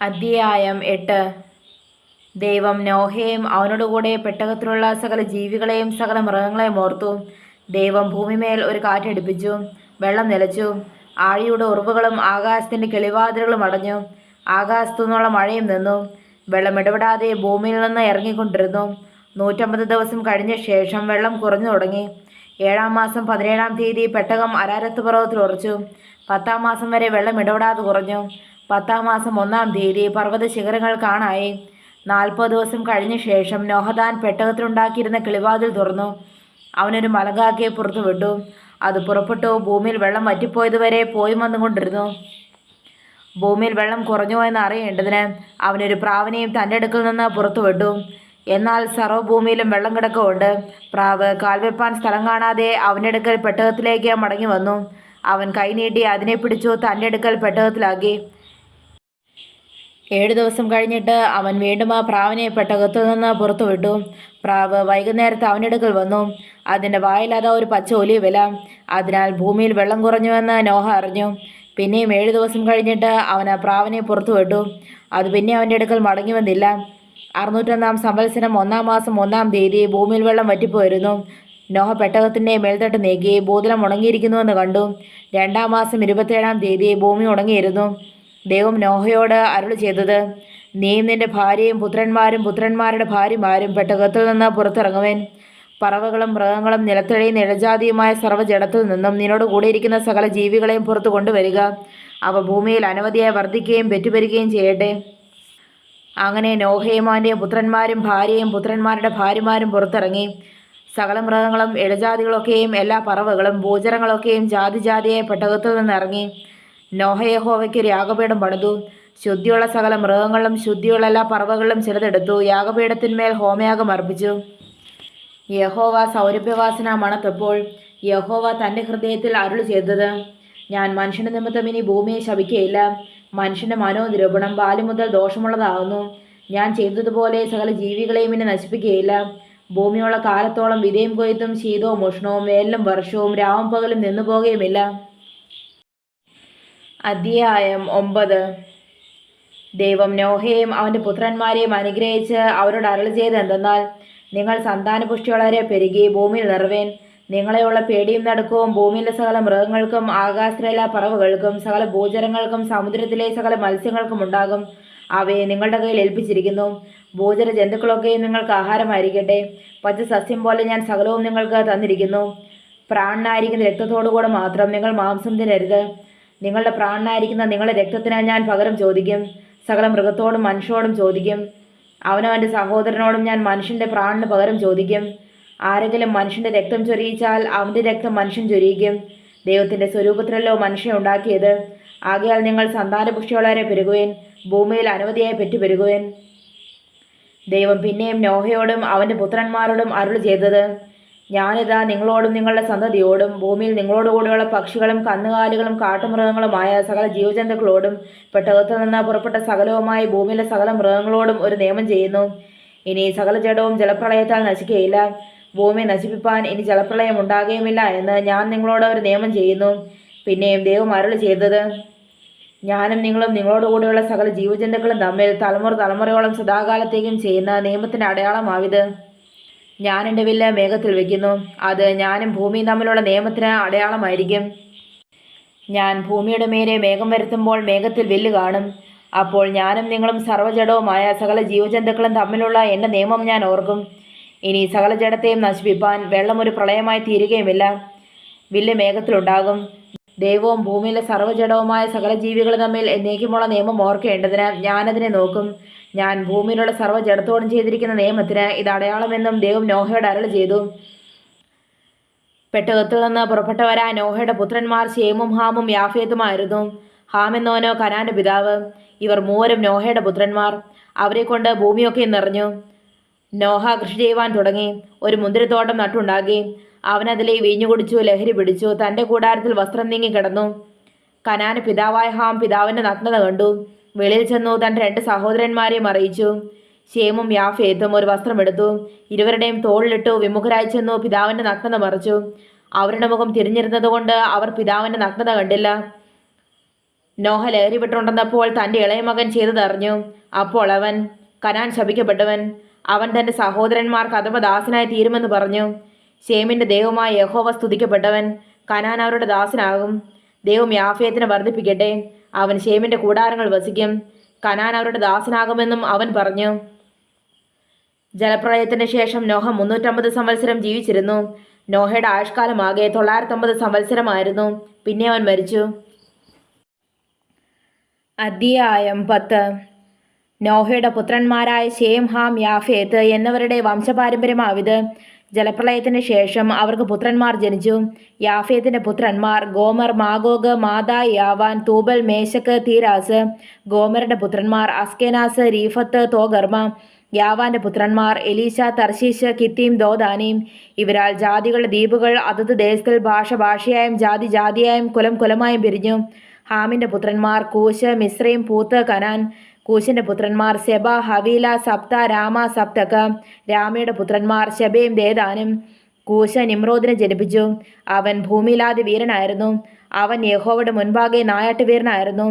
അധ്യായം 8. ദൈവം നോഹയെയും അവനോടുകൂടെ പെട്ടകത്തിലുള്ള സകല ജീവികളെയും സകല മൃഗങ്ങളെയും ഓർത്തു. ദൈവം ഭൂമിമേൽ ഒരു കാറ്റടിപ്പിച്ചു, വെള്ളം നിലച്ചു, ആഴിയുടെ ഉറവുകളും ആകാശത്തിന്റെ കിളിവാതിലുകളും അടഞ്ഞു. ആകാശത്തു നിന്നുള്ള മഴയും നിന്നു, വെള്ളം ഇടപെടാതെ ഭൂമിയിൽ നിന്ന് ഇറങ്ങിക്കൊണ്ടിരുന്നു. 150 ദിവസം കഴിഞ്ഞ ശേഷം വെള്ളം കുറഞ്ഞു തുടങ്ങി. 7-ാം മാസം 17-ാം തീയതി പെട്ടകം അരാരത്ത് പർവ്വതത്തിൽ ഉറച്ചു. 10-ാം മാസം വരെ വെള്ളം ഇടപെടാതെ കുറഞ്ഞു. 10-ാം മാസം 1-ാം തീയതി പർവ്വത ശിഖരങ്ങൾ കാണായി. 40 ദിവസം കഴിഞ്ഞ ശേഷം നോഹ താൻ പെട്ടകത്തിലുണ്ടാക്കിയിരുന്ന കിളിവാതിൽ തുറന്നു. അവനൊരു മലങ്കാക്കയെ പുറത്തു വിട്ടു. അത് പുറപ്പെട്ടു ഭൂമിയിൽ വെള്ളം വറ്റിപ്പോയതുവരെ പോയി വന്നുകൊണ്ടിരുന്നു. ഭൂമിയിൽ വെള്ളം കുറഞ്ഞോ എന്ന് അറിയേണ്ടതിന് അവനൊരു പ്രാവിനെയും തൻ്റെ അടുക്കൽ നിന്ന് പുറത്തു വിട്ടു. എന്നാൽ സർവ്വഭൂമിയിലും വെള്ളം കിടക്കുകൊണ്ട് പ്രാവ് കാൽവെപ്പാൻ സ്ഥലം കാണാതെ അവൻ്റെ അടുക്കൽ പെട്ടകത്തിലേക്ക് മടങ്ങി വന്നു. അവൻ കൈനീട്ടി അതിനെ പിടിച്ചു തൻ്റെ അടുക്കൽ പെട്ടകത്തിലാക്കി. 7 ദിവസം കഴിഞ്ഞിട്ട് അവൻ വീണ്ടും ആ പ്രാവിനെ പെട്ടകത്തിൽ നിന്ന് പുറത്തു വിട്ടു. പ്രാവ് വൈകുന്നേരത്ത് അവൻ്റെ അടുക്കൽ വന്നു. അതിൻ്റെ വായിൽ അതാ ഒരു പച്ച ഒലിവ് ഇല. അതിനാൽ ഭൂമിയിൽ വെള്ളം കുറഞ്ഞുവെന്ന് നോഹ അറിഞ്ഞു. പിന്നെയും 7 ദിവസം കഴിഞ്ഞിട്ട് അവൻ ആ പ്രാവിനെ പുറത്തു വിട്ടു. അത് പിന്നെ അവൻ്റെ അടുക്കൽ മടങ്ങി വന്നില്ല. 601-ാം സംവത്സരം 1-ാം മാസം 1-ാം തീയതി ഭൂമിയിൽ വെള്ളം വറ്റിപ്പോയിരുന്നു. നോഹ പെട്ടകത്തിൻ്റെ മേൽത്തട്ട് നീക്കി ഭൂതലം ഉണങ്ങിയിരിക്കുന്നുവെന്ന് കണ്ടു. 2-ാം മാസം 27-ാം തീയതി ഭൂമി ഉണങ്ങിയിരുന്നു. ദൈവം നോഹയോട് അരുളി ചെയ്തത്: നീയും നിന്റെ ഭാര്യയും പുത്രന്മാരും പുത്രന്മാരുടെ ഭാര്യമാരും പെട്ടകത്തിൽ നിന്ന് പുറത്തിറങ്ങുവേൻ. പറവകളും മൃഗങ്ങളും നിലത്തഴയുന്ന ഇഴജാതിയുമായ സർവ്വജടത്തിൽ നിന്നും നിന്നോട് കൂടിയിരിക്കുന്ന സകല ജീവികളെയും പുറത്തു കൊണ്ടുവരിക. അവ ഭൂമിയിൽ അനവധിയായി വർദ്ധിക്കുകയും പെറ്റുപെരുകയും ചെയ്യട്ടെ. അങ്ങനെ നോഹയും അവൻ്റെ പുത്രന്മാരും ഭാര്യയും പുത്രന്മാരുടെ ഭാര്യമാരും പുറത്തിറങ്ങി. സകല മൃഗങ്ങളും ഇഴജാതികളൊക്കെയും എല്ലാ പറവകളും ഭൂചരങ്ങളൊക്കെയും ജാതിയായ പെട്ടകത്തിൽ നിന്ന് ഇറങ്ങി. നോഹ യഹോവയ്ക്ക് ഒരു യാഗപീഠം പണിതു. ശുദ്ധിയുള്ള സകല മൃഗങ്ങളും ശുദ്ധിയുള്ള എല്ലാ പറവകളും ചിലതെടുത്തു യാഗപീഠത്തിന്മേൽ ഹോമയാഗം അർപ്പിച്ചു. യഹോവ സൗരഭ്യവാസന മണത്തപ്പോൾ യഹോവ തൻ്റെ ഹൃദയത്തിൽ അരുളി ചെയ്തത്: ഞാൻ മനുഷ്യന്റെ നിമിത്തം ഇനി ഭൂമിയെ ശപിക്കുകയില്ല. മനുഷ്യന്റെ മനോനിരൂപണം ബാല്യം മുതൽ ദോഷമുള്ളതാകുന്നു. ഞാൻ ചെയ്തതുപോലെ സകല ജീവികളെയും ഇനി നശിപ്പിക്കുകയില്ല. ഭൂമിയുള്ള കാലത്തോളം വിതയും കൊയ്ത്തും ശീതവും ഉഷ്ണവും വേനലും വർഷവും രാവും പകലും നിന്നു പോകുകയുമില്ല. അധ്യായം 9. ദൈവം നോഹയെയും അവൻ്റെ പുത്രന്മാരെയും അനുഗ്രഹിച്ച് അവരോട് അരുളി ചെയ്ത് എന്തെന്നാൽ: നിങ്ങൾ സന്താനപുഷ്ടിയുള്ളവരെ പെരുകി ഭൂമിയിൽ നിറവേൻ. നിങ്ങളെയുള്ള പേടിയും നടുക്കവും ഭൂമിയിലെ സകല മൃഗങ്ങൾക്കും ആകാശത്തിലെ എല്ലാ പറവുകൾക്കും സകല ഭൂചരങ്ങൾക്കും സമുദ്രത്തിലെ സകല മത്സ്യങ്ങൾക്കും ഉണ്ടാകും. അവയെ നിങ്ങളുടെ കയ്യിൽ ഏൽപ്പിച്ചിരിക്കുന്നു. ഭൂചര ജന്തുക്കളൊക്കെയും നിങ്ങൾക്ക് ആഹാരമായിരിക്കട്ടെ. പച്ച സസ്യം പോലെ ഞാൻ സകലവും നിങ്ങൾക്ക് തന്നിരിക്കുന്നു. പ്രാണനായിരിക്കുന്ന രക്തത്തോടുകൂടെ മാത്രം നിങ്ങൾ മാംസം തിന്നരുത്. നിങ്ങളുടെ പ്രാണനായിരിക്കുന്ന നിങ്ങളുടെ രക്തത്തിന് ഞാൻ പകരം ചോദിക്കും. സകല മൃഗത്തോടും മനുഷ്യരോടും ചോദിക്കും. അവനവൻ്റെ സഹോദരനോടും ഞാൻ മനുഷ്യൻ്റെ പ്രാണന് പകരം ചോദിക്കും. ആരെങ്കിലും മനുഷ്യൻ്റെ രക്തം ചൊരിയിച്ചാൽ അവൻ്റെ രക്തം മനുഷ്യൻ ചൊരിയിക്കും. ദൈവത്തിൻ്റെ സ്വരൂപത്തിലല്ലോ മനുഷ്യനെ ഉണ്ടാക്കിയത്. ആകയാൽ നിങ്ങൾ സന്താനപുഷ്ടിയുള്ളവരെ പെരുകുവേൻ. ഭൂമിയിൽ അനവധിയായി പെറ്റുപെരുകുവേൻ. ദൈവം പിന്നെയും നോഹയോടും അവൻ്റെ പുത്രന്മാരോടും അരുളി ചെയ്തത്: ഞാനിതാ നിങ്ങളോടും നിങ്ങളുടെ സന്തതിയോടും ഭൂമിയിൽ നിങ്ങളോടുകൂടിയുള്ള പക്ഷികളും കന്നുകാലികളും കാട്ടുമൃഗങ്ങളുമായ സകല ജീവജന്തുക്കളോടും പെട്ടകത്തിൽ നിന്ന് പുറപ്പെട്ട സകലവുമായി ഭൂമിയിലെ സകല മൃഗങ്ങളോടും ഒരു നിയമം ചെയ്യുന്നു. ഇനി സകല ജഡവും ജലപ്രളയത്താൽ നശിക്കുകയില്ല. ഭൂമി നശിപ്പിപ്പാൻ ഇനി ജലപ്രളയം ഉണ്ടാകുകയുമില്ല എന്ന് ഞാൻ നിങ്ങളോട് ഒരു നിയമം ചെയ്യുന്നു. പിന്നെയും ദൈവം അരുളി ചെയ്തത്: ഞാനും നിങ്ങളും നിങ്ങളോടുകൂടിയുള്ള സകല ജീവജന്തുക്കളും തമ്മിൽ തലമുറയോളം സദാകാലത്തേക്കും ചെയ്യുന്ന നിയമത്തിൻ്റെ അടയാളമാവിത്. ഞാൻ എൻ്റെ വില്ല് മേഘത്തിൽ വയ്ക്കുന്നു. അത് ഞാനും ഭൂമിയും തമ്മിലുള്ള നിയമത്തിന് അടയാളമായിരിക്കും. ഞാൻ ഭൂമിയുടെ മേലെ മേഘം വരുത്തുമ്പോൾ മേഘത്തിൽ വില്ല് കാണും. അപ്പോൾ ഞാനും നിങ്ങളും സർവ്വജഡവുമായ സകല ജീവജന്തുക്കളും തമ്മിലുള്ള എൻ്റെ നിയമം ഞാൻ ഓർക്കും. ഇനി സകല ജഡത്തെയും നശിപ്പിപ്പാൻ വെള്ളം ഒരു പ്രളയമായി തീരുകയുമില്ല. വില്ല് മേഘത്തിലുണ്ടാകും. ദൈവവും ഭൂമിയിലെ സർവ്വജഡവുമായ സകല ജീവികൾ തമ്മിൽ എന്നേക്കുമുള്ള നിയമം ഓർക്കേണ്ടതിന് ഞാനതിനെ നോക്കും. ഞാൻ ഭൂമിയിലുള്ള സർവ്വജഡത്തോടും ചെയ്തിരിക്കുന്ന നിയമത്തിന് ഇത് അടയാളമെന്നും ദൈവം നോഹയോട് അരുളി ചെയ്തു. പെട്ടകത്തിൽ നിന്ന് പുറപ്പെട്ടവരായ നോഹയുടെ പുത്രന്മാർ ശേമും ഹാമും യാഫേത്തുമായിരുന്നു. ഹാം എന്നോനോ കനാന്റെ പിതാവ്. ഇവർ മൂവരും നോഹയുടെ പുത്രന്മാർ. അവരെ കൊണ്ട് ഭൂമിയൊക്കെ നിറഞ്ഞു. നോഹ കൃഷി ചെയ്യുവാൻ തുടങ്ങി. ഒരു മുന്തിരിത്തോട്ടം നട്ടുണ്ടാക്കി. അവനതിലെ വീഞ്ഞു കുടിച്ചു ലഹരി പിടിച്ചു. തൻ്റെ കൂടാരത്തിൽ വസ്ത്രം നീങ്ങി കിടന്നു. കനാന് പിതാവായ ഹാം പിതാവിൻ്റെ നഗ്നത കണ്ടു. വെളിയിൽ ചെന്നു തൻ്റെ 2 സഹോദരന്മാരെയും അറിയിച്ചു. ശേമും യാഫേത്തും ഒരു വസ്ത്രമെടുത്തു. ഇരുവരുടെയും തോളിലിട്ടു വിമുഖരായി ചെന്നു പിതാവിൻ്റെ നഗ്നത മറച്ചു. അവരുടെ മുഖം തിരിഞ്ഞിരുന്നത് കൊണ്ട് അവർ പിതാവിൻ്റെ നഗ്നത കണ്ടില്ല. നോഹ ലഹരി വിട്ടുണ്ടെന്നപ്പോൾ തൻ്റെ ഇളയ മകൻ ചെയ്തതറിഞ്ഞു. അപ്പോൾ അവൻ, കനാൻ ശപിക്കപ്പെട്ടവൻ, അവൻ തൻ്റെ സഹോദരന്മാർക്ക് അധമദാസനായി തീരുമെന്ന് പറഞ്ഞു. ശേമിൻ്റെ ദൈവമായ യഹോവ സ്തുതിക്കപ്പെട്ടവൻ, കനാൻ അവരുടെ ദാസനാകും. ദൈവം യാഫേത്തിനെ വർദ്ധിപ്പിക്കട്ടെ, അവൻ ശേമിൻ്റെ കൂടാരങ്ങൾ വസിക്കും. കനാൻ അവരുടെ ദാസനാകുമെന്നും അവൻ പറഞ്ഞു. ജലപ്രളയത്തിന് ശേഷം നോഹ 350 സംവത്സരം ജീവിച്ചിരുന്നു. നോഹയുടെ ആയുഷ്കാലമാകെ 950 സംവത്സരമായിരുന്നു. പിന്നെ അവൻ മരിച്ചു. അധ്യായം 10. നോഹയുടെ പുത്രന്മാരായ ശേം, ഹാം, യാഫേത്ത് എന്നിവരുടെ വംശപാരമ്പര്യമാവിത്. ജലപ്രളയത്തിന് ശേഷം അവർക്ക് പുത്രന്മാർ ജനിച്ചു. യാഫേത്തിന്റെ പുത്രന്മാർ ഗോമർ, മാഗോഗ്, മാദായ്, യാവാൻ, തൂബൽ, മേശക്ക്, തീരാസ്. ഗോമറിന്റെ പുത്രന്മാർ അസ്കേനാസ്, രീഫത്ത്, തോഗർമ. യാവാന്റെ പുത്രന്മാർ എലീശ, തർശീശ്, കിത്തീം, ദോദാനീം. ഇവരാൽ ജാതികളുടെ ദ്വീപുകൾ അതത് ദേശത്തിൽ ഭാഷയായും ജാതി ജാതിയായും കുലം കുലമായും പിരിഞ്ഞു. ഹാമിന്റെ പുത്രന്മാർ കൂശ്, മിസ്രൈം, പൂത്ത്, കനാൻ. കൂശിന്റെ പുത്രന്മാർ സെബ, ഹവീല, സപ്ത, രാമ, സപ്തക. രാമയുടെ പുത്രന്മാർ ശെബയും ദേദാനും. കൂശ് നിമ്രോദിനെ ജനിപ്പിച്ചു. അവൻ ഭൂമിയിലാദ്യ വീരനായിരുന്നു. അവൻ യഹോവയുടെ മുൻപാകെ നായാട്ട് വീരനായിരുന്നു.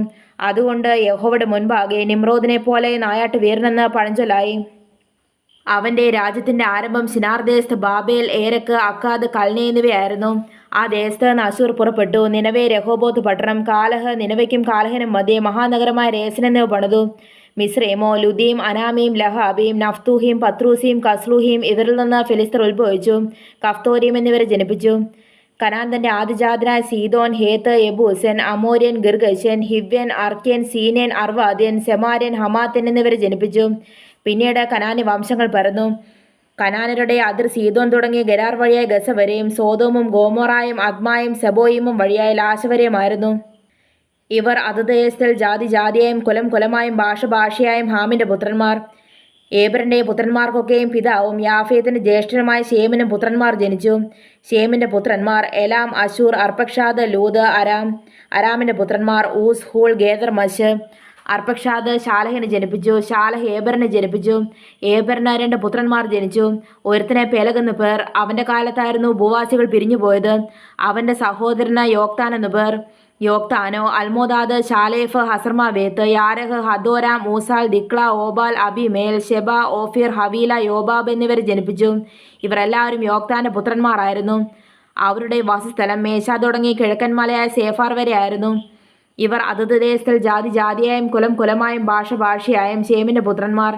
അതുകൊണ്ട് യഹോവയുടെ മുൻപാകെ നിമ്രോദിനെ പോലെ നായാട്ട് വീരനെന്ന് പഴഞ്ചൊല്ലായി. അവൻ്റെ രാജ്യത്തിൻ്റെ ആരംഭം ശിനാർ ദേശത്ത് ബാബേൽ, ഏരക്ക്, അക്കാദ്, കൽനെ എന്നിവയായിരുന്നു. ആ ദേശത്ത് നിന്ന് അശൂർ പുറപ്പെട്ടു. നിനവെ, രഹോബോത്ത് പട്ടണം, കാലഹ്, നിനവയ്ക്കും കാലഹിനും മധ്യേ മഹാനഗരമായ രേസിൻ എന്നിവ പണിതു. മിസ്രൈമോ, ലുദീം, അനാമീം, ലഹാബീം, നഫ്തൂഹീം, പത്രൂസീം, കസ്ലൂഹീം. ഇവരിൽ നിന്ന് ഫിലിസ്തർ ഉത്ഭവിച്ചു. കഫ്തോരീം എന്നിവരെ ജനിപ്പിച്ചു. കനാൻ തൻ്റെ ആദിജാതനായ സീദോൻ, ഹേത്ത്, യെബൂസൻ, അമോര്യൻ, ഗിർഗശൻ, ഹിവ്യൻ, അർക്യൻ, സീനേൻ, അർവാദ്യൻ, സെമാര്യൻ, ഹമാത്യൻ എന്നിവരെ ജനിപ്പിച്ചു. പിന്നീട് കനാനി വംശങ്ങൾ പരന്നു. കനാനരുടെ അതിർ സീദോൻ തുടങ്ങി ഗരാർ വഴിയായി ഗസ വരെയും സോതോമും ഗോമോറായും അദ്മായും സെബോയിമും വഴിയായി ലാശ വരെയുമായിരുന്നു. ഇവർ അതത് ദേശത്തിൽ ജാതി ജാതിയായും കുലം കുലമായും ഭാഷയായും ഹാമിൻ്റെ പുത്രന്മാർ. ഏബറിൻ്റെ പുത്രന്മാർക്കൊക്കെയും പിതാവും യാഫേത്തിൻ്റെ ജ്യേഷ്ഠനുമായ ശേമിനും പുത്രന്മാർ ജനിച്ചു. ശേമിൻ്റെ പുത്രന്മാർ എലാം, അശൂർ, അർപ്പക്ഷാദ്, ലൂദ്, അരാം. അരാമിൻ്റെ പുത്രന്മാർ Uz, whole, gather, Mash. Arphaxad ശാലഹിനെ ജനിപ്പിച്ചു. ശാലഹ് ഏബറിനെ ജനിപ്പിച്ചു. ഏബറിന് 2 പുത്രന്മാർ ജനിച്ചു. ഒരുത്തനെ പെലഗ് എന്നു പേർ. അവൻ്റെ കാലത്തായിരുന്നു ഭൂവാസികൾ പിരിഞ്ഞുപോയത്. അവൻ്റെ സഹോദരന് യോക്താൻ എന്നു പേർ. യോക്താനോ അൽമോദാദ്, ശാലേഫ്, ഹസർമാവേത്ത്, യാരഹ്, ഹദോരാം, മൂസാൽ, ദിക്ല, ഓബാൽ, അബിമേൽ, ഷെബ, ഓഫീർ, ഹവീല, യോബാബ് എന്നിവരെ ജനിപ്പിച്ചു. ഇവരെല്ലാവരും യോക്താന്റെ പുത്രന്മാരായിരുന്നു. അവരുടെ വാസസ്ഥലം മേശ തുടങ്ങി കിഴക്കൻ മലയായ സേഫാർ വരെ ആയിരുന്നു. ഇവർ അതത് ദേശത്തിൽ ജാതി ജാതിയായും കുലം കുലമായും ഭാഷയായും ശേമിൻ്റെ പുത്രന്മാർ.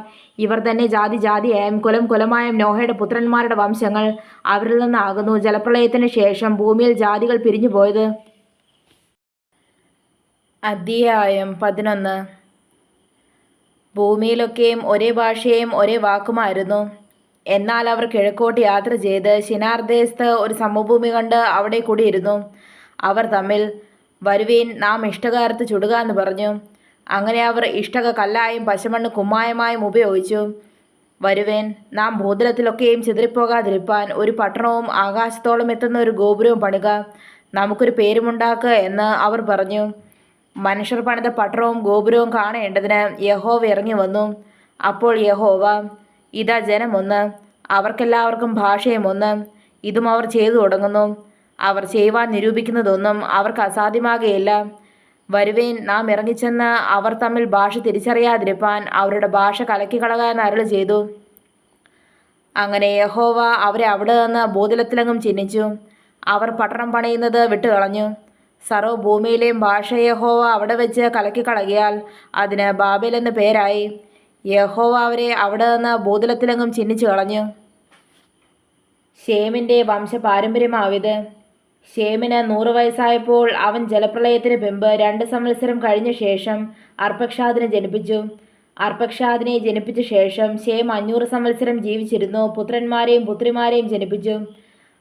ഇവർ തന്നെ ജാതി ജാതിയായും കുലം കുലമായും നോഹയുടെ പുത്രന്മാരുടെ വംശങ്ങൾ. അവരിൽ നിന്നാകുന്നു ജലപ്രളയത്തിന് ശേഷം ഭൂമിയിൽ ജാതികൾ പിരിഞ്ഞുപോയത്. അധ്യായം 11. ഭൂമിയിലൊക്കെയും ഒരേ ഭാഷയും ഒരേ വാക്കുമായിരുന്നു. എന്നാൽ അവർ കിഴക്കോട്ട് യാത്ര ചെയ്ത് ശിനാർ ദേശത്ത് ഒരു സമഭൂമി കണ്ട് അവിടെ കുടിയിരുന്നു. അവർ തമ്മിൽ, വരുവീൻ, നാം ഇഷ്ടക അറുത്ത് ചുടുക എന്ന് പറഞ്ഞു. അങ്ങനെ അവർ ഇഷ്ടക കല്ലായും പശമണ്ണ് കുമ്മായമായും ഉപയോഗിച്ചു. വരുവേൻ, നാം ഭൂതലത്തിലൊക്കെയും ചിതറിപ്പോകാതിരിപ്പാൻ ഒരു പട്ടണവും ആകാശത്തോളം എത്തുന്ന ഒരു ഗോപുരവും പണിക, നമുക്കൊരു പേരുമുണ്ടാക്കുക എന്ന് അവർ പറഞ്ഞു. മനുഷ്യർ പണിത പട്ടണവും ഗോപുരവും കാണേണ്ടതിന് യഹോവ ഇറങ്ങി വന്നു. അപ്പോൾ യഹോവ, ഇതാ ജനമൊന്ന്, അവർക്കെല്ലാവർക്കും ഭാഷയും ഒന്ന്. ഇതും അവർ ചെയ്തു തുടങ്ങുന്നു. അവർ ചെയ്യുവാൻ നിരൂപിക്കുന്നതൊന്നും അവർക്ക് അസാധ്യമാകുകയില്ല. വരുവേൻ, നാം ഇറങ്ങിച്ചെന്ന് അവർ തമ്മിൽ ഭാഷ തിരിച്ചറിയാതിരിപ്പാൻ അവരുടെ ഭാഷ കലക്കിക്കളകാൻ അരുളി ചെയ്തു. അങ്ങനെ യഹോവ അവരെ അവിടെ നിന്ന് ഭൂതലത്തിലെങ്ങും ചിഹ്നിച്ചു. അവർ പട്ടണം പണിയുന്നത് വിട്ടുകളഞ്ഞു. സർവ്വഭൂമിയിലെയും ഭാഷ യഹോവ അവിടെ വെച്ച് കലക്കിക്കളകിയാൽ അതിന് ബാബേൽ എന്ന് പേരായി. യഹോവ അവരെ അവിടെ നിന്ന് ഭൂതലത്തിലെങ്ങും ചിഹ്നിച്ചു കളഞ്ഞു. ശേമിൻ്റെ വംശപാരമ്പര്യമാവിത്. ശേമിന് 100 വയസ്സായപ്പോൾ അവൻ ജലപ്രളയത്തിന് മുമ്പ് 2 സംവത്സരം കഴിഞ്ഞ ശേഷം അർപ്പക്ഷാദിനെ ജനിപ്പിച്ചു. അർപ്പക്ഷാദിനെ ജനിപ്പിച്ച ശേഷം ശേം 500 സംവത്സരം ജീവിച്ചിരുന്നു. പുത്രന്മാരെയും പുത്രിമാരെയും ജനിപ്പിച്ചു.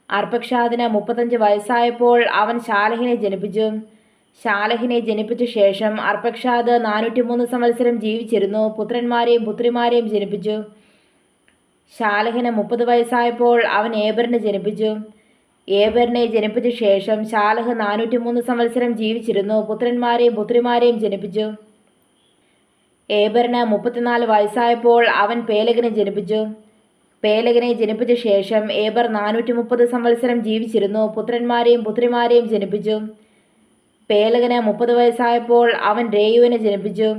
അർപ്പക്ഷാദിന് 35 വയസ്സായപ്പോൾ അവൻ ശാലഹിനെ ജനിപ്പിച്ചു. ശാലഹിനെ ജനിപ്പിച്ച ശേഷം അർപ്പക്ഷാദ് 403 സംവത്സരം ജീവിച്ചിരുന്നു. പുത്രന്മാരെയും പുത്രിമാരെയും ജനിപ്പിച്ചു. ശാലഹിന് 30 വയസ്സായപ്പോൾ അവൻ ഏബറിനെ ജനിപ്പിച്ചു. ഏബറിനെ ജനിപ്പിച്ച ശേഷം ശാലഹ് 403 സംവത്സരം ജീവിച്ചിരുന്നു. പുത്രന്മാരെയും പുത്രിമാരെയും ജനിപ്പിച്ചു. ഏബറിന് 34 വയസ്സായപ്പോൾ അവൻ പേലഗിനെ ജനിപ്പിച്ചു. പേലഗിനെ ജനിപ്പിച്ച ശേഷം ഏബർ 430 സംവത്സരം ജീവിച്ചിരുന്നു. പുത്രന്മാരെയും പുത്രിമാരെയും ജനിപ്പിച്ചു. പേലഗന് 30 വയസ്സായപ്പോൾ അവൻ രേയുവിനെ ജനിപ്പിച്ചു.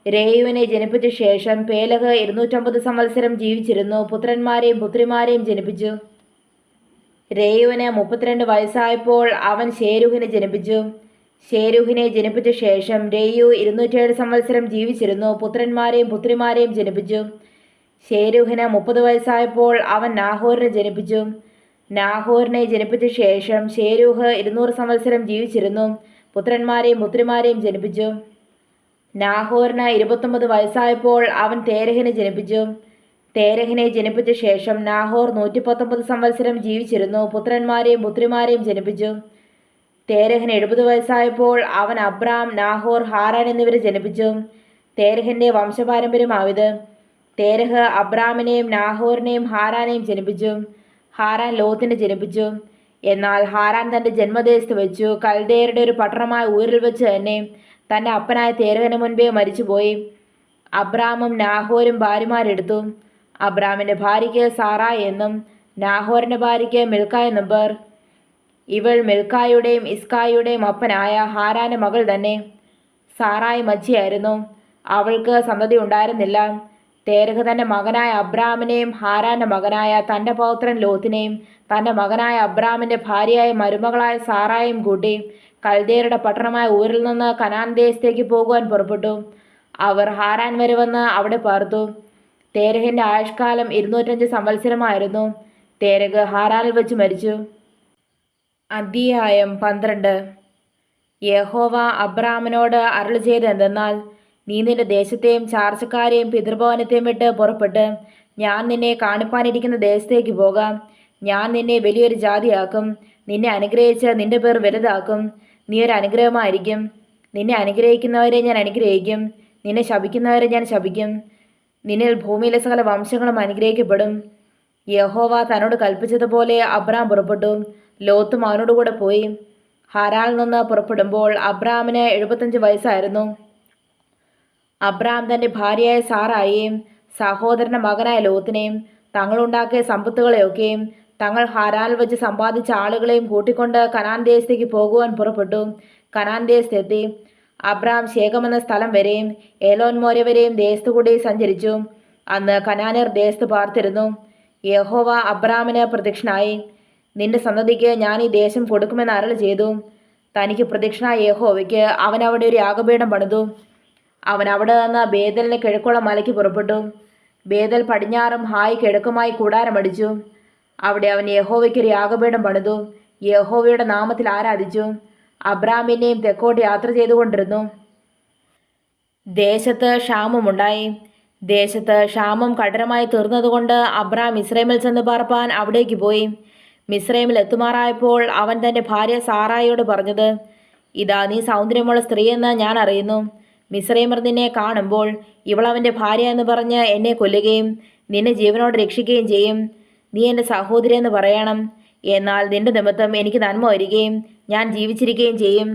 രേയുവിനെ ജനിപ്പിച്ച ശേഷം പേലഗ് 250 സംവത്സരം ജീവിച്ചിരുന്നു. പുത്രന്മാരെയും പുത്രിമാരെയും ജനിപ്പിച്ചു. രേയുവിന് 32 വയസ്സായപ്പോൾ അവൻ ശേരുഹിനെ ജനിപ്പിച്ചു. ശേരുഹിനെ ജനിപ്പിച്ച ശേഷം രേയു 207 സംവത്സരം ജീവിച്ചിരുന്നു. പുത്രന്മാരെയും പുത്രിമാരെയും ജനിപ്പിച്ചു. ശേരുഹിന് 30 വയസ്സായപ്പോൾ അവൻ നാഹോരിനെ ജനിപ്പിച്ചു. നാഹോരിനെ ജനിപ്പിച്ച ശേഷം ശേരൂഹ് 200 സംവത്സരം ജീവിച്ചിരുന്നു. പുത്രന്മാരെയും പുത്രിമാരെയും ജനിപ്പിച്ചു. നാഹോറിന് 29 വയസ്സായപ്പോൾ അവൻ തേരഹിനെ ജനിപ്പിച്ചു. തേരഹിനെ ജനിപ്പിച്ച ശേഷം നാഹോർ 119 സംവത്സരം ജീവിച്ചിരുന്നു. പുത്രന്മാരെയും പുത്രിമാരെയും ജനിപ്പിച്ചു. തേരഹിന് 70 വയസ്സായപ്പോൾ അവൻ അബ്രാം, നാഹോർ, ഹാരാൻ എന്നിവരെ ജനിപ്പിച്ചു. തേരഹിൻ്റെ വംശപാരമ്പര്യമാവിത്. തേരഹ് അബ്രാമിനെയും നാഹോറിനെയും ഹാരാനെയും ജനിപ്പിച്ചു. ഹാരാൻ ലോത്തിനെ ജനിപ്പിച്ചു. എന്നാൽ ഹാരാൻ തൻ്റെ ജന്മദേശത്ത് വെച്ചു കൽദേയരുടെ ഒരു പട്ടണമായ ഊരിൽ വെച്ച് തന്നെ തൻ്റെ അപ്പനായ തേരഹിന് മുൻപേ മരിച്ചുപോയി. അബ്രാമും നാഹോരും ഭാര്യമാരെടുത്തു. അബ്രാമിൻ്റെ ഭാര്യയ്ക്ക് സാറായി എന്നും നാഹോറിൻ്റെ ഭാര്യയ്ക്ക് മിൽക്ക എന്നും പേർ. ഇവൾ മിൽക്കായുടെയും ഇസ്കായുടെയും അപ്പനായ ഹാരാൻ്റെ മകൾ തന്നെ. സാറായി മച്ചിയായിരുന്നു. അവൾക്ക് സന്തതി ഉണ്ടായിരുന്നില്ല. തേരഹ് തൻ്റെ മകനായ അബ്രാമിനെയും ഹാരാൻ്റെ മകനായ തൻ്റെ പൗത്രൻ ലോത്തിനെയും തൻ്റെ മകനായ അബ്രാമിൻ്റെ ഭാര്യയായ മരുമകളായ സാറായും കൂട്ടി കൽദേയരുടെ പട്ടണമായ ഊരിൽ നിന്ന് കനാൻ ദേശത്തേക്ക് പോകുവാൻ പുറപ്പെട്ടു. അവർ ഹാരാൻ വരെ വന്ന് അവിടെ പാർത്തു. തേരഹിൻ്റെ ആയുഷ്കാലം 205 സംവത്സരമായിരുന്നു. തേരഹ് ഹാരാനിൽ വെച്ച് മരിച്ചു. അധ്യായം 12. യഹോവ അബ്രാമിനോട് അരുളി ചെയ്തതെന്തെന്നാൽ, നീ നിന്റെ ദേശത്തെയും ചാർച്ചക്കാരെയും പിതൃഭവനത്തെയും വിട്ട് പുറപ്പെട്ട് ഞാൻ നിന്നെ കാണിപ്പാനിരിക്കുന്ന ദേശത്തേക്ക് പോകാം. ഞാൻ നിന്നെ വലിയൊരു ജാതിയാക്കും. നിന്നെ അനുഗ്രഹിച്ച് നിന്റെ പേർ വലുതാക്കും. നീ ഒരു അനുഗ്രഹമായിരിക്കും. നിന്നെ അനുഗ്രഹിക്കുന്നവരെ ഞാൻ അനുഗ്രഹിക്കും. നിന്നെ ശപിക്കുന്നവരെ ഞാൻ ശപിക്കും. നിന്നിൽ ഭൂമിയിലെ സകല വംശങ്ങളും അനുഗ്രഹിക്കപ്പെടും. യഹോവ തന്നോട് കൽപ്പിച്ചതുപോലെ അബ്രാം പുറപ്പെട്ടു. ലോത്തും അവനോടുകൂടെ പോയി. ഹാരാനിൽ നിന്ന് പുറപ്പെടുമ്പോൾ അബ്രാമിന് 75 വയസ്സായിരുന്നു. അബ്രാം തൻ്റെ ഭാര്യയായ സാറായെയും സഹോദരൻ്റെ മകനായ ലോത്തിനെയും തങ്ങളുണ്ടാക്കിയ സമ്പത്തുകളെയൊക്കെയും തങ്ങൾ ഹാരാനിൽ വെച്ച് സമ്പാദിച്ച ആളുകളെയും കൂട്ടിക്കൊണ്ട് കനാൻ ദേശത്തേക്ക് പോകുവാൻ പുറപ്പെട്ടു. കനാൻ ദേശത്തെത്തി. അബ്രാം ശേഖം എന്ന സ്ഥലം വരെയും ഏലോൻ മോരെ വരെയും ദേശത്തുകൂടി സഞ്ചരിച്ചു. അന്ന് കനാന്യർ ദേശത്ത് പാർത്തിരുന്നു. യഹോവ അബ്രാമിന് പ്രത്യക്ഷനായി, നിന്റെ സന്തതിക്ക് ഞാൻ ഈ ദേശം കൊടുക്കുമെന്ന് അരുളി ചെയ്തു. തനിക്ക് പ്രത്യക്ഷനായ യഹോവയ്ക്ക് അവൻ അവിടെ ഒരു യാഗപീഠം പണിതു. അവൻ അവിടെ നിന്ന് ബേതലിന് കിഴക്കുള്ള മലയ്ക്ക് പുറപ്പെട്ടു. ബേതൽ പടിഞ്ഞാറും ഹായ് കിഴക്കുമായി കൂടാരമടിച്ചു. അവിടെ അവൻ യഹോവയ്ക്ക് ഒരു യാഗപീഠം പണിതു. യഹോവയുടെ നാമത്തിൽ ആരാധിച്ചു. അബ്രാമിനെയും തെക്കോട്ട് യാത്ര ചെയ്തുകൊണ്ടിരുന്നു. ദേശത്ത് ക്ഷാമമുണ്ടായി. ദേശത്ത് ക്ഷാമം കഠിനമായി തീർന്നതുകൊണ്ട് അബ്രാം മിസ്രൈമിൽ ചെന്ന് പാർപ്പാൻ അവിടേക്ക് പോയി. മിസ്രൈമിൽ എത്തുമാറായപ്പോൾ അവൻ തൻ്റെ ഭാര്യ സാറായിയോട് പറഞ്ഞത്, ഇതാ നീ സൗന്ദര്യമുള്ള സ്ത്രീയെന്ന് ഞാൻ അറിയുന്നു. മിസ്രൈമർ നിന്നെ കാണുമ്പോൾ ഇവൾ അവൻ്റെ ഭാര്യ എന്ന് പറഞ്ഞ് എന്നെ കൊല്ലുകയും നിന്നെ ജീവനോട് രക്ഷിക്കുകയും ചെയ്യും. നീ എൻ്റെ സഹോദരി എന്ന് പറയണം. എന്നാൽ നിന്റെ നിമിത്തം എനിക്ക് നന്മ വരികയും ഞാൻ ജീവിച്ചിരിക്കുകയും ചെയ്യും.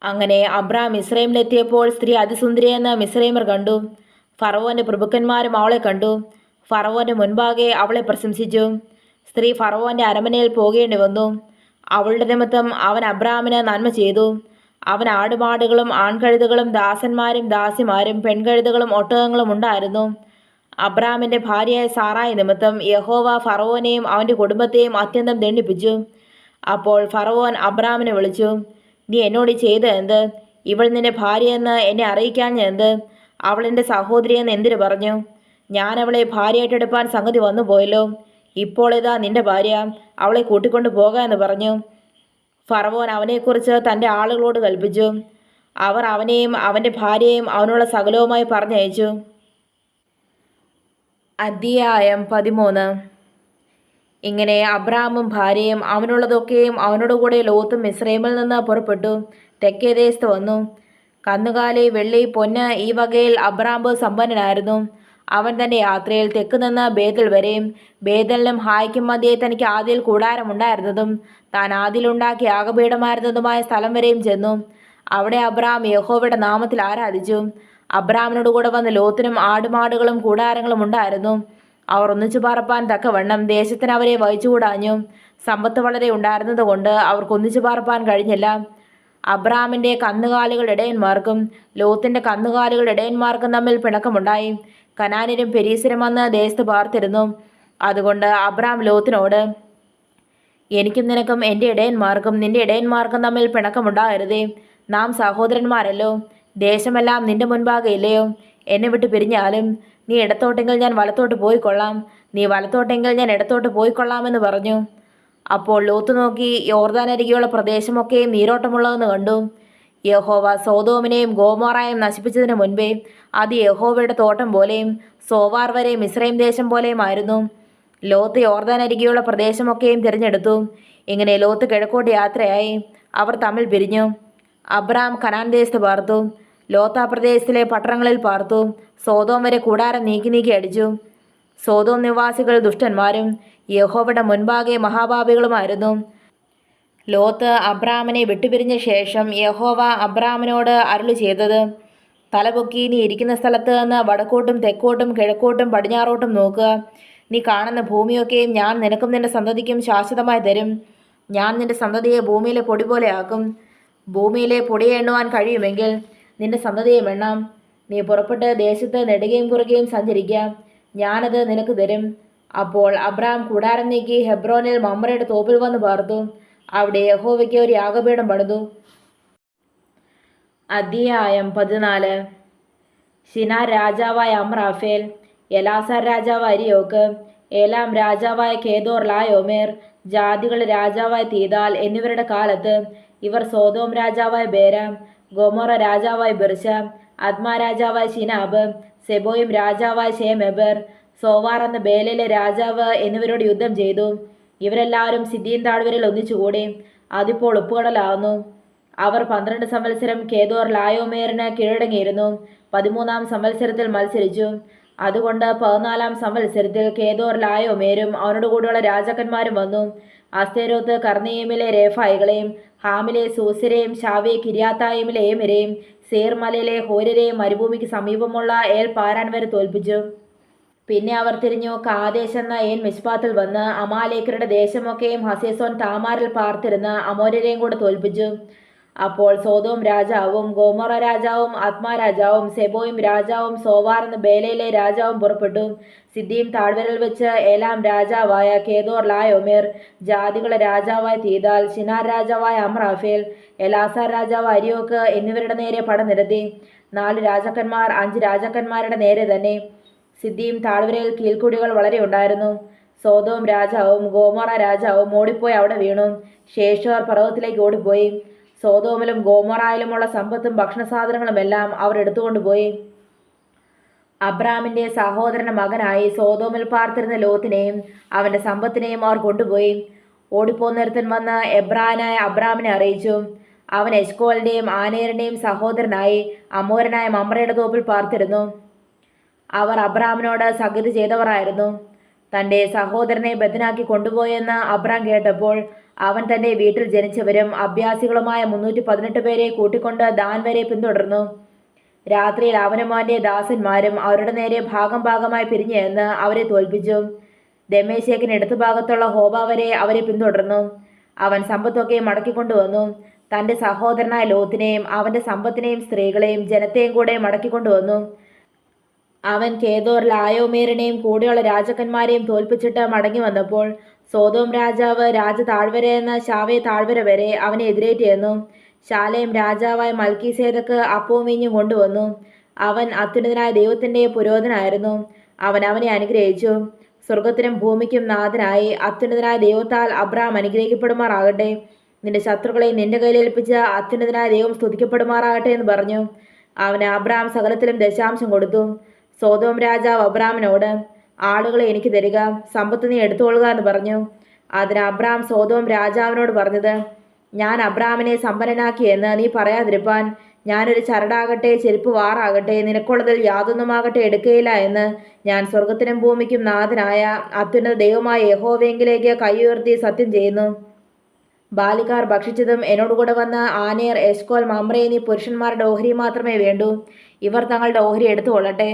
അങ്ങനെ അബ്രാം മിസ്രൈമിലെത്തിയപ്പോൾ സ്ത്രീ അതിസുന്ദരിയെന്ന് മിസ്രൈമർ കണ്ടു. ഫറവോൻ്റെ പ്രഭുക്കന്മാരും അവളെ കണ്ടു. ഫറവോൻ്റെ മുൻപാകെ അവളെ പ്രശംസിച്ചു. സ്ത്രീ ഫറവോൻ്റെ അരമനയിൽ പോകേണ്ടി വന്നു. അവളുടെ നിമിത്തം അവൻ അബ്രാമിന് നന്മ ചെയ്തു. അവൻ ആടുമാടുകളും ആൺകഴുതകളും ദാസന്മാരും ദാസിമാരും പെൺകഴുതകളും ഒട്ടകങ്ങളും ഉണ്ടായിരുന്നു. അബ്രാമിൻ്റെ ഭാര്യയായ സാറായി നിമിത്തം യഹോവ ഫറവോനെയും അവൻ്റെ കുടുംബത്തെയും അത്യന്തം ദണ്ഡിപ്പിച്ചു. അപ്പോൾ ഫറവോൻ അബ്രാമിനെ വിളിച്ചു, നീ എന്നോട് ചെയ്ത എന്ത്? ഇവൾ നിന്റെ ഭാര്യയെന്ന് എന്നെ അറിയിക്കാഞ്ഞെന്ത്? അവൾ എൻ്റെ സഹോദരിയെന്ന് എന്തിനു പറഞ്ഞു? ഞാൻ അവളെ ഭാര്യയായിട്ടെടുപ്പാൻ സംഗതി വന്നു പോയല്ലോ. ഇപ്പോൾ ഇതാ നിന്റെ ഭാര്യ, അവളെ കൂട്ടിക്കൊണ്ടു പോകാമെന്ന് പറഞ്ഞു. ഫറവോൻ അവനെക്കുറിച്ച് തൻ്റെ ആളുകളോട് കൽപ്പിച്ചു. അവർ അവനെയും അവൻ്റെ ഭാര്യയെയും അവനുള്ള സകലവുമായി പറഞ്ഞയച്ചു. അധ്യായം 13. ഇങ്ങനെ അബ്രാമും ഭാര്യയും അവനുള്ളതൊക്കെയും അവനോടുകൂടെ ലോത്തും മിസ്രൈമിൽ നിന്ന് പുറപ്പെട്ടു തെക്കേ ദേശത്ത് വന്നു. കന്നുകാലി, വെള്ളി, പൊന്ന് ഈ വകയിൽ അബ്രാം സമ്പന്നനായിരുന്നു. അവൻ തൻ്റെ യാത്രയിൽ തെക്ക് നിന്ന് ബേതൽ വരെയും ബേതലിനും ഹായ്ക്കും മധ്യേ തനിക്ക് ആദിയിൽ കൂടാരമുണ്ടായിരുന്നതും താൻ ആദിയിലുണ്ടാക്കിയ യാഗപീഠമായിരുന്നതുമായ സ്ഥലം വരെയും ചെന്നു. അവിടെ അബ്രാം യഹോവയുടെ നാമത്തിൽ ആരാധിച്ചു. അബ്രാമിനോടുകൂടെ വന്ന് ലോത്തിനും ആടുമാടുകളും കൂടാരങ്ങളും ഉണ്ടായിരുന്നു. അവർ ഒന്നിച്ചു പാർപ്പാൻ തക്കവണ്ണം ദേശത്തിന് അവരെ വഹിച്ചുകൂടാഞ്ഞു. സമ്പത്ത് വളരെ ഉണ്ടായിരുന്നത് കൊണ്ട് അവർക്ക് ഒന്നിച്ചു പാർപ്പാൻ കഴിഞ്ഞില്ല. അബ്രാമിൻ്റെ കന്നുകാലികളുടെ ഇടയന്മാർക്കും ലോത്തിൻ്റെ കന്നുകാലികളുടെ ഇടയന്മാർക്കും തമ്മിൽ പിണക്കമുണ്ടായി. കനാന്യരും പെരീസരും വന്ന് ദേശത്ത് പാർത്തിരുന്നു. അതുകൊണ്ട് അബ്രാം ലോത്തിനോട്, എനിക്കും നിനക്കും എൻ്റെ ഇടയന്മാർക്കും നിന്റെ ഇടയന്മാർക്കും തമ്മിൽ പിണക്കമുണ്ടാകരുതേ. നാം സഹോദരന്മാരല്ലോ. ദേശമെല്ലാം നിന്റെ മുൻപാകെ ഇല്ലയോ? എന്നെ വിട്ട് പിരിഞ്ഞാലും നീ ഇടത്തോട്ടെങ്കിൽ ഞാൻ വലത്തോട്ട് പോയിക്കൊള്ളാം, നീ വലത്തോട്ടെങ്കിൽ ഞാൻ ഇടത്തോട്ട് പോയിക്കൊള്ളാമെന്ന് പറഞ്ഞു. അപ്പോൾ ലോത്ത് നോക്കി യോർദാനരികെയുള്ള പ്രദേശമൊക്കെയും നീരോട്ടമുള്ളതെന്ന് കണ്ടു. യഹോവ സോദോമിനെയും ഗോമോറയെയും നശിപ്പിച്ചതിന് മുൻപേ അത് യഹോവയുടെ തോട്ടം പോലെയും സോവാർ വരെ മിസ്രൈം ദേശം പോലെയുമായിരുന്നു. ലോത്ത് യോർദാനരികെയുള്ള പ്രദേശമൊക്കെയും തിരഞ്ഞെടുത്തു. ഇങ്ങനെ ലോത്ത് കിഴക്കോട്ട് യാത്രയായി. അവർ തമ്മിൽ പിരിഞ്ഞു. അബ്രാം കനാൻ ദേശത്ത് പാർത്തു. ലോത്ത് ആ പ്രദേശത്തിലെ പട്ടണങ്ങളിൽ പാർത്തു. സോദോം വരെ കൂടാരം നീക്കി അടിച്ചു. സോദോം നിവാസികൾ ദുഷ്ടന്മാരും യഹോവയുടെ മുൻപാകെ മഹാപാപികളുമായിരുന്നു. ലോത്ത് അബ്രാമിനെ വിട്ടുപിരിഞ്ഞ ശേഷം യഹോവ അബ്രാമിനോട് അരുളി ചെയ്തത്, തലപൊക്കി നീ ഇരിക്കുന്ന സ്ഥലത്ത് നിന്ന് വടക്കോട്ടും തെക്കോട്ടും കിഴക്കോട്ടും പടിഞ്ഞാറോട്ടും നോക്കുക. നീ കാണുന്ന ഭൂമിയൊക്കെയും ഞാൻ നിനക്കും നിന്റെ സന്തതിക്കും ശാശ്വതമായി തരും. ഞാൻ നിന്റെ സന്തതിയെ ഭൂമിയിലെ പൊടി പോലെ ആക്കും. ഭൂമിയിലെ പൊടിയെ എണ്ണുവാൻ കഴിയുമെങ്കിൽ നിന്റെ സന്തതിയെ എണ്ണാം. നീ പുറപ്പെട്ട് ദേശത്ത് നെടുകയും കുറുകയും സഞ്ചരിക്കുക, ഞാനത് നിനക്ക് തരും. അപ്പോൾ അബ്രാം കൂടാരം നീക്കി ഹെബ്രോനിൽ മമ്രയുടെ തോപ്പിൽ വന്ന് പാർത്തു. അവിടെ യഹോവയ്ക്ക് ഒരു യാഗപീഠം പണിതു. അധ്യായം 14. ശിനാർ രാജാവായ അമ്രാഫേൽ, എലാസാർ രാജാവായ അരിയോക്ക്, ഏലാം രാജാവായ കേദോർ ലായോമേർ, ജാതികളുടെ രാജാവായ തീദാൽ എന്നിവരുടെ കാലത്ത് ഇവർ സോദോം രാജാവായ ബേര, ഗൊമോറ രാജാവായ ബിർശ, അദ്മാ രാജാവായ ശിനാബ്, സെബോയും രാജാവായ ഷേമെബർ, സോവാർ എന്ന ബേലയിലെ രാജാവ് എന്നിവരോട് യുദ്ധം ചെയ്തു. ഇവരെല്ലാവരും സിദ്ദീൻ താഴ്വരയിൽ ഒന്നിച്ചുകൂടി. അതിപ്പോൾ ഉപ്പുകടലാവുന്നു. അവർ 12 സംവത്സരം കേദോർ ലായോമേറിന് കീഴടങ്ങിയിരുന്നു. 13-ാം സംവത്സരത്തിൽ മത്സരിച്ചു. അതുകൊണ്ട് 14-ാം സംവത്സരത്തിൽ കേദോർ ലായോമേരും അവനോട് കൂടെയുള്ള രാജാക്കന്മാരും വന്നു. അസ്തേരോത്ത് കർണയീമിലെ രേഫായികളെയും ഹാമിലെ സൂസരെയും ഷാവെ കിര്യാത്തായിമിലെ ഏമിരെയും സേർ മലയിലെ ഹോരരെയും മരുഭൂമിക്ക് സമീപമുള്ള ഏൽ പാരാൻ വരെ തോൽപ്പിച്ചു. പിന്നെ അവർ തിരിഞ്ഞു കാദേശ് എന്ന ഏൻ മിസ്പാത്തിൽ വന്ന് അമാലേക്കരുടെ ദേശമൊക്കെയും ഹസേസോൻ താമാറിൽ പാർത്തിരുന്ന അമോര്യരെയും കൂടെ തോൽപ്പിച്ചു. അപ്പോൾ സോദോം രാജാവും ഗോമോറ രാജാവും ആത്മാ രാജാവും സെബോയും രാജാവും സോവാർ എന്ന ബേലയിലെ രാജാവും പുറപ്പെട്ടു. സിദ്ദീം താഴ്വരയിൽ വെച്ച് ഏലാം രാജാവായ കേദോർ ലായോമേർ, ജാതികളുടെ രാജാവായ തീദാൽ, ശിനാർ രാജാവായ അമ്രാഫേൽ, എലാസാർ രാജാവായ അരിയോക്ക് എന്നിവരുടെ നേരെ പടനിരത്തി. 4 രാജാക്കന്മാർ 5 രാജാക്കന്മാരുടെ നേരെ തന്നെ. സിദ്ദീം താഴ്വരയിൽ കീഴ്ക്കുടികൾ വളരെ ഉണ്ടായിരുന്നു. സോദോം രാജാവും ഗോമോറ രാജാവും ഓടിപ്പോയി അവിടെ വീണു. ശേഷോർ പർവ്വതത്തിലേക്ക് ഓടിപ്പോയി. സോദോമിലും ഗോമോറായിലുമുള്ള സമ്പത്തും ഭക്ഷണസാധനങ്ങളുമെല്ലാം അവർ എടുത്തുകൊണ്ടുപോയി. അബ്രാമിൻ്റെ സഹോദരന്റെ മകനായി സോദോമിൽ പാർത്തിരുന്ന ലോത്തിനെയും അവൻ്റെ സമ്പത്തിനെയും അവർ കൊണ്ടുപോയി. ഓടിപ്പോന്നൊരുത്തൻ വന്ന് എബ്രാനായ അബ്രാമിനെ അറിയിച്ചു. അവൻ എശ്കോലിൻ്റെയും ആനേറിൻ്റെയും സഹോദരനായി അമോരനായ മമ്രയുടെ തോപ്പിൽ പാർത്തിരുന്നു. അവർ അബ്രാമിനോട് സഖ്യത ചെയ്തവരായിരുന്നു. തൻ്റെ സഹോദരനെ ബദ്ധനാക്കി കൊണ്ടുപോയെന്ന് അബ്രാം കേട്ടപ്പോൾ അവൻ തൻ്റെ വീട്ടിൽ ജനിച്ചവരും അഭ്യാസികളുമായ 318 പേരെ കൂട്ടിക്കൊണ്ട് ദാൻ വരെ പിന്തുടർന്നു. രാത്രിയിൽ അവനും അവൻ്റെ ദാസന്മാരും അവരുടെ നേരെ ഭാഗം ഭാഗമായി പിരിഞ്ഞു എന്ന് അവരെ തോൽപ്പിച്ചു. ദമേശേക്കിന് ഇടതു ഭാഗത്തുള്ള ഹോബ വരെ അവരെ പിന്തുടർന്നു. അവൻ സമ്പത്തൊക്കെ മടക്കിക്കൊണ്ടുവന്നു. തൻ്റെ സഹോദരനായ ലോത്തിനെയും അവൻ്റെ സമ്പത്തിനെയും സ്ത്രീകളെയും ജനത്തെയും കൂടെ മടക്കിക്കൊണ്ടുവന്നു. അവൻ കേദോർ ലായോമേറിനെയും കൂടെയുള്ള രാജാക്കന്മാരെയും തോൽപ്പിച്ചിട്ട് മടങ്ങി വന്നപ്പോൾ സോദോം രാജാവ് രാജ താഴ്വര എന്ന ഷാവെ താഴ്വര വരെ അവനെ എതിരേറ്റ് ചെന്നു. ശാലേം രാജാവായ മൽക്കീസേദക്ക് അപ്പവും വീഞ്ഞും കൊണ്ടുവന്നു. അവൻ അത്യുന്നതനായ ദൈവത്തിൻ്റെ പുരോഹിതനായിരുന്നു. അവൻ അവനെ അനുഗ്രഹിച്ചു. സ്വർഗത്തിനും ഭൂമിക്കും നാഥനായി അത്യുന്നതനായ ദൈവത്താൽ അബ്രാം അനുഗ്രഹിക്കപ്പെടുമാറാകട്ടെ. നിന്റെ ശത്രുക്കളെ നിന്റെ കയ്യിലേൽപ്പിച്ച അത്യുന്നതനായ ദൈവം സ്തുതിക്കപ്പെടുമാറാകട്ടെ എന്ന് പറഞ്ഞു. അവന് അബ്രാം സകലത്തിലും ദശാംശം കൊടുത്തു. സോദോം രാജാവ് അബ്രാമിനോട്, ആളുകളെ എനിക്ക് തരിക, സമ്പത്ത് നീ എടുത്തുകൊള്ളുക എന്ന് പറഞ്ഞു. അതിന് അബ്രാം സോദോം രാജാവിനോട് പറഞ്ഞത്, ഞാൻ അബ്രാമിനെ സമ്പന്നനാക്കിയെന്ന് നീ പറയാതിരിപ്പാൻ ഞാനൊരു ചരടാകട്ടെ ചെരുപ്പ് വാറാകട്ടെ നിനക്കുള്ളതിൽ യാതൊന്നുമാകട്ടെ എടുക്കുകയില്ല എന്ന് ഞാൻ സ്വർഗത്തിനും ഭൂമിക്കും നാഥനായ അത്യുന്നത ദൈവമായ യഹോവയെങ്കിലേക്ക് കൈ ഉയർത്തി സത്യം ചെയ്യുന്നു. ബാലികാർ ഭക്ഷിച്ചതും എന്നോടുകൂടെ വന്ന് ആനേർ, എശ്കോൽ, മമ്രേ എന്നീ പുരുഷന്മാരുടെ ഓഹരി മാത്രമേ വേണ്ടൂ. ഇവർ തങ്ങളുടെ ഓഹരി എടുത്തുകൊള്ളട്ടെ.